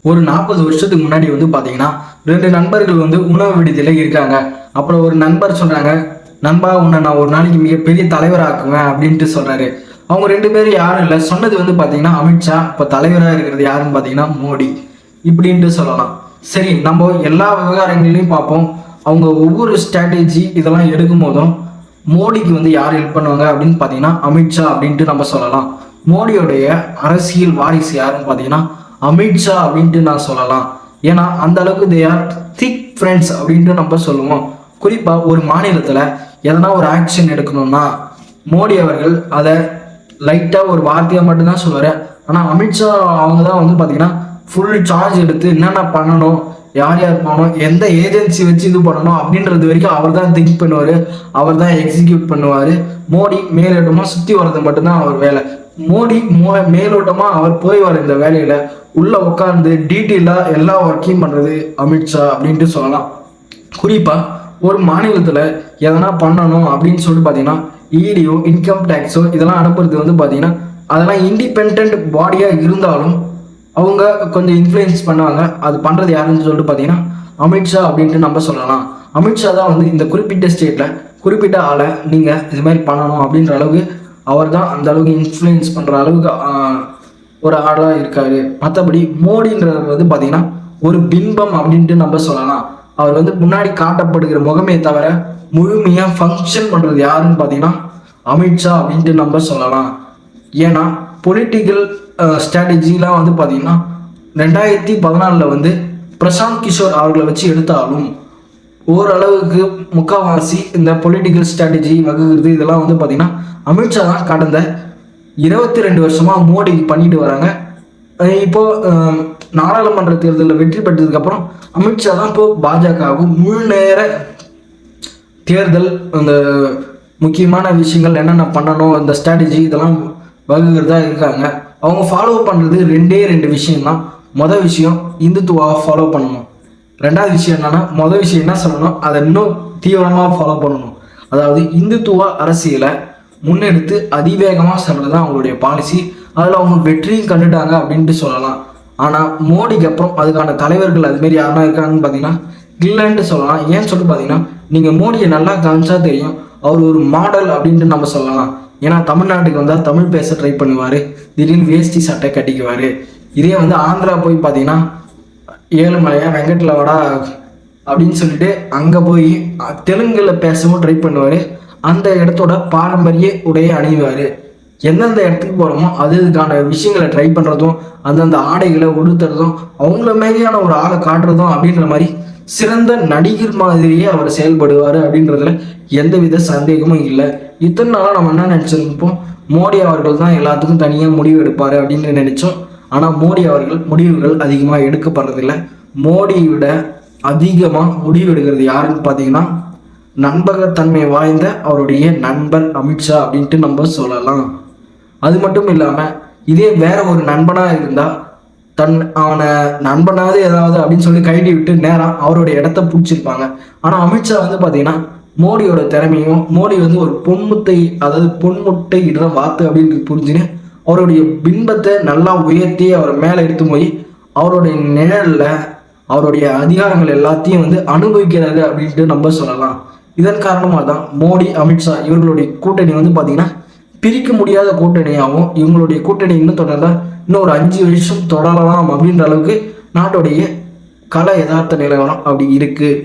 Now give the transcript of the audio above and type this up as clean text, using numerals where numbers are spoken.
ஒரு 40 வருஷத்துக்கு முன்னாடி வந்து பார்த்தீங்கன்னா 2 நண்பர்கள் வந்து உணவு விடுதியில் இருக்காங்க. அப்புறம் ஒரு நண்பர் சொல்றாங்க, நண்பா உன்னை நான் ஒரு நாளைக்கு மிகப்பெரிய தலைவராக்குவேன் அப்படின்ட்டு சொல்றாரு. அவங்க 2 பேரும் யாரும் இல்லை, சொன்னது வந்து பார்த்தீங்கன்னா அமித்ஷா. இப்போ தலைவராக இருக்கிறது யாருன்னு பார்த்தீங்கன்னா மோடி இப்படின்ட்டு சொல்லலாம். சரி, நம்ம எல்லா விவகாரங்களையும் பார்ப்போம். அவங்க ஒவ்வொரு ஸ்ட்ராட்டஜி இதெல்லாம் எடுக்கும் போதும் மோடிக்கு வந்து யார் ஹெல்ப் பண்ணுவாங்க அப்படின்னு பார்த்தீங்கன்னா அமித்ஷா அப்படின்ட்டு நம்ம சொல்லலாம். மோடியோடைய அரசியல் வாரிசு யாருன்னு பார்த்தீங்கன்னா அமித்ஷா அப்படின்ட்டு நான் சொல்லலாம். ஏன்னா அந்த அளவுக்கு தே ஆர் திக் ஃப்ரெண்ட்ஸ் அப்படின்ட்டு நம்ம சொல்லுவோம். குறிப்பாக ஒரு மாநிலத்தில் எதனா ஒரு ஆக்ஷன் எடுக்கணும்னா மோடி அவர்கள் அதை லைட்டாக ஒரு வார்த்தையாக மட்டும்தான் சொல்லுவார். ஆனால் அமித்ஷா அவங்க தான் வந்து பார்த்தீங்கன்னா ஃபுல் சார்ஜ் எடுத்து என்னென்ன பண்ணணும், யார் யார் போகணும், எந்த ஏஜென்சி வச்சு இது பண்ணணும் அப்படின்றது வரைக்கும் அவர் தான் திங்க் பண்ணுவார், அவர் தான் எக்ஸிக்யூட் பண்ணுவார். மோடி மேலோட்டமாக சுற்றி வர்றது மட்டும்தான் அவர் வேலை. மோடி மேலோட்டமாக அவர் போய் வர இந்த வேலையில் உள்ளே உட்காந்து டீட்டெயிலாக எல்லா ஒர்க்கையும் பண்ணுறது அமித்ஷா அப்படின்ட்டு சொல்லலாம். குறிப்பாக ஒரு மாநிலத்தில் எதனா பண்ணணும் அப்படின்னு சொல்லிட்டு பார்த்தீங்கன்னா இடியோ இன்கம் டேக்ஸோ இதெல்லாம் அனுப்புறது வந்து பார்த்தீங்கன்னா அதெல்லாம் இண்டிபெண்ட் பாடியாக இருந்தாலும் அவங்க கொஞ்சம் இன்ஃப்ளூயன்ஸ் பண்ணுவாங்க. அது பண்ணுறது யாருன்னு சொல்லிட்டு பார்த்தீங்கன்னா அமித்ஷா அப்படின்ட்டு நம்ம சொல்லலாம். அமித்ஷா தான் வந்து இந்த குறிப்பிட்ட ஸ்டேட்டில் குறிப்பிட்ட ஆளை நீங்கள் இது மாதிரி பண்ணணும் அப்படின்ற அளவுக்கு அவர் தான் அந்த அளவுக்கு இன்ஃப்ளூயன்ஸ் பண்ணுற அளவுக்கு ஒரு ஆளாக இருக்கார். மற்றபடி மோடின்றவர் வந்து பார்த்தீங்கன்னா ஒரு பின்பம் அப்படின்ட்டு நம்ம சொல்லலாம். அவர் வந்து முன்னாடி காட்டப்படுகிற முகமே தவிர முழுமையாக ஃபங்க்ஷன் பண்ணுறது யாருன்னு பார்த்தீங்கன்னா அமித்ஷா அப்படின்ட்டு நம்ம சொல்லலாம். ஏன்னா பொலிட்டிக்கல் ஸ்ட்ராட்டஜிலாம் வந்து பார்த்தீங்கன்னா 2014 வந்து பிரசாந்த் கிஷோர் அவர்களை வச்சு எடுத்தாலும் ஓரளவுக்கு முக்கால்வாசி இந்த பொலிட்டிக்கல் ஸ்ட்ராட்டஜி வகுக்கிறது இதெல்லாம் வந்து பார்த்தீங்கன்னா அமித்ஷா தான் கடந்த 22 வருஷமாக மோடி பண்ணிட்டு வராங்க. இப்போது நாடாளுமன்ற தேர்தலில் வெற்றி பெற்றதுக்கப்புறம் அமித்ஷா தான் இப்போ பாஜகவும் முழு நேர தேர்தல் அந்த முக்கியமான விஷயங்கள் என்னென்ன பண்ணணும் இந்த ஸ்ட்ராட்டஜி இதெல்லாம் வகுக்கிறதா இருக்காங்க. அவங்க ஃபாலோ பண்ணுறது 2 விஷயம்தான். மொதல் விஷயம் இந்துத்துவாவை ஃபாலோ பண்ணணும். 2வது விஷயம் என்னன்னா மொதல் விஷயம் என்ன சொல்லணும், அதை இன்னும் தீவிரமாக ஃபாலோ பண்ணணும். அதாவது இந்துத்துவ அரசியலை முன்னெடுத்து அதிவேகமாக சொல்கிறது தான் அவங்களுடைய பாலிசி. அதில் அவங்க வெற்றியும் கண்டுட்டாங்க அப்படின்ட்டு சொல்லலாம். ஆனால் மோடிக்கு அப்புறம் அதுக்கான தலைவர்கள் அதுமாரி யாருன்னா இருக்காங்கன்னு பார்த்தீங்கன்னா இல்லைன்ட்டு சொல்லலாம். ஏன்னு சொல்லிட்டு பார்த்தீங்கன்னா நீங்கள் மோடியை நல்லா கவனிச்சா தெரியும், அவர் ஒரு மாடல் அப்படின்ட்டு நம்ம சொல்லலாம். ஏன்னா தமிழ்நாட்டுக்கு வந்தால் தமிழ் பேச ட்ரை பண்ணுவார், திடீர்னு வேஷ்டி சட்டை கட்டிக்குவார். இதே வந்து ஆந்திரா போய் பார்த்தீங்கன்னா ஏழுமலையா வெங்கட்லவாடா அப்படின்னு சொல்லிட்டு அங்கே போய் தெலுங்கில் பேசவும் ட்ரை பண்ணுவார். அந்த இடத்தோட பாரம்பரிய உடையை அணிவார். எந்தெந்த இடத்துக்கு போகிறோமோ அதுக்கான விஷயங்களை ட்ரை பண்ணுறதும் அந்தந்த ஆடைகளை உடுத்துறதும் அவங்கள மாதிரியான ஒரு ஆளை காட்டுறதும் அப்படின்ற மாதிரி சிறந்த நடிகர் மாதிரியே அவர் செயல்படுவார் அப்படின்றதுல எந்தவித சந்தேகமும் இல்லை. இத்தனை நாளாக நம்ம என்ன நினச்சிருப்போம், மோடி அவர்கள் தான் எல்லாத்துக்கும் தனியாக முடிவு எடுப்பார் அப்படின்னு நினச்சோம். ஆனால் மோடி அவர்கள் முடிவுகள் அதிகமாக எடுக்கப்படுறதில்லை. மோடியை விட அதிகமாக முடிவு எடுக்கிறது யாருன்னு பார்த்தீங்கன்னா நம்பகத்தன்மை வாய்ந்த அவருடைய நண்பர் அமித்ஷா அப்படின்ட்டு நம்ம சொல்லலாம். அது மட்டும் இல்லாமல் இதே வேற ஒரு நண்பனாக இருந்தால் அவனை நண்பனாவது ஏதாவது அப்படின்னு சொல்லி கைடி விட்டு நேராக அவருடைய இடத்த பிடிச்சிருப்பாங்க. ஆனால் அமித்ஷா வந்து பார்த்தீங்கன்னா மோடியோட திறமையும் மோடி வந்து ஒரு பொன்முட்டை, அதாவது பொன்முட்டை இடுற வாத்து அப்படின்னு புரிஞ்சுன்னு அவருடைய பின்பத்தை நல்லா உயர்த்தி அவரை மேலே எடுத்து போய் அவருடைய நிழலில் அவருடைய அதிகாரங்கள் எல்லாத்தையும் வந்து அனுபவிக்கிறாரு அப்படின்ட்டு நம்ம சொல்லலாம். இதன் காரணமாக தான் மோடி அமித்ஷா இவர்களுடைய கூட்டணி வந்து பார்த்தீங்கன்னா பிரிக்க முடியாத கூட்டணியாகவும் இவங்களுடைய கூட்டணி இன்னும் தொடர்ந்தா இன்னும் ஒரு 5 வருஷம் தொடரலாம் அப்படின்ற அளவுக்கு நாட்டுடைய கள யதார்த்த நிலவரம் அப்படி இருக்குது.